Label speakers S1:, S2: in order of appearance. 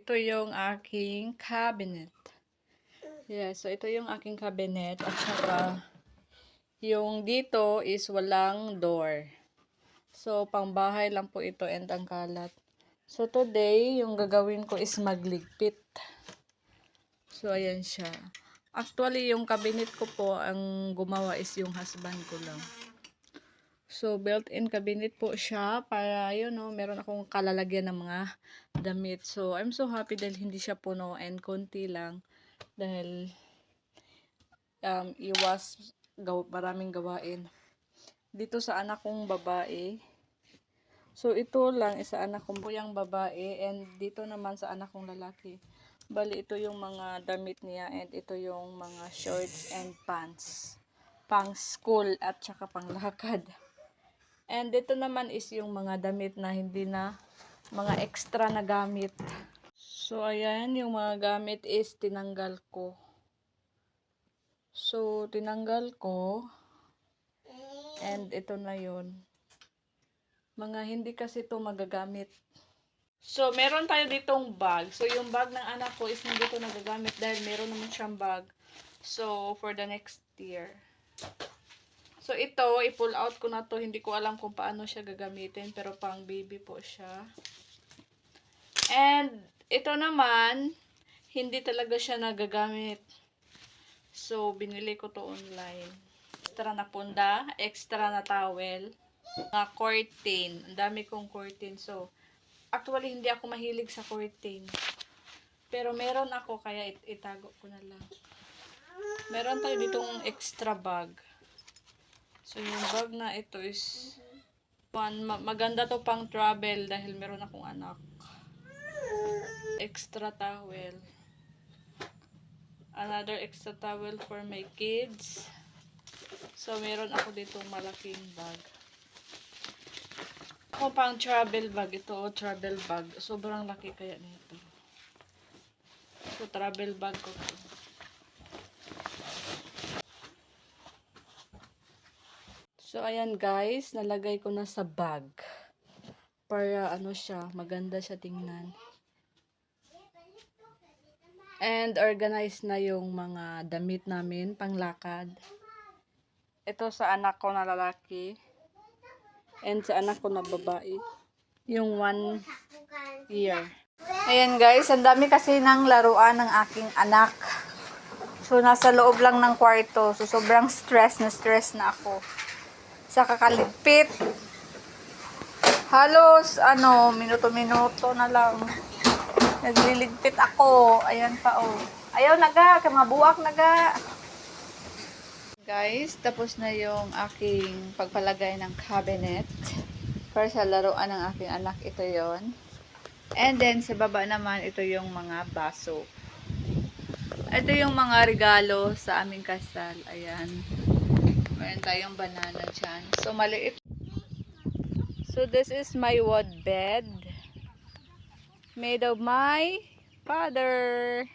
S1: ito yung aking cabinet. Yeah, so ito yung aking cabinet at saka yung dito is walang door. So, pangbahay lang po ito and ang kalat. So, today, yung gagawin ko is magligpit. So, ayan siya. Actually, yung cabinet ko po, ang gumawa is yung husband ko lang. So, built-in cabinet po siya para, meron akong kalalagyan ng mga damit. So, I'm so happy dahil hindi siya puno and konti lang. Dahil, iwas maraming gawain. Dito sa anak kong babae. So, ito lang, isa anak kong buyang babae and dito naman sa anak kong lalaki. Bali, ito yung mga damit niya and ito yung mga shorts and pants. Pang school at saka pang lakad. And dito naman is yung mga damit na hindi na mga extra na gamit. So, ayan, yung mga gamit is tinanggal ko. So, tinanggal ko. And ito na yun. Mga hindi kasi ito magagamit. So, meron tayo ditong bag. So, yung bag ng anak ko is hindi ito nagagamit dahil meron naman siyang bag. So, for the next year. So, ito, i-pull out ko na to. Hindi ko alam kung paano siya gagamitin. Pero pang baby po siya. And, ito naman, hindi talaga siya nagagamit. So, binili ko to online. Extra na punda, extra na towel, mga curtain. Ang dami kong curtain. So, actually, hindi ako mahilig sa curtain. Pero meron ako, kaya itago ko na lang. Meron tayo ditong extra bag. So, yung bag na ito is maganda to pang travel dahil meron akong anak. Extra towel. Another extra towel for my kids. So, meron ako ditong malaking bag. Ako pang travel bag. Ito, travel bag. Sobrang laki kaya nito. So, travel bag ko. So, ayan guys, nalagay ko na sa bag. Para siya, maganda siya tingnan. And organized na yung mga damit namin, panglakad. Ito sa anak ko na lalaki. And sa anak ko na babae. Yung 1 year. Ayan guys, ang dami kasi ng laruan ng aking anak. So, nasa loob lang ng kwarto. So, sobrang stress na ako. Sa kakaligpit. Halos, minuto-minuto na lang. Nagliligpit ako. Ayan pa, oh. Ayaw naga, kamabuak naga. Guys, tapos na yung aking pagpalagay ng cabinet. Para sa laruan ng aking anak, ito yon. And then, sa baba naman, ito yung mga baso. Ito yung mga regalo sa aming kasal. Ayan. Meron tayong banana dyan. So, maliit. So, this is my wood bed. Made of my father.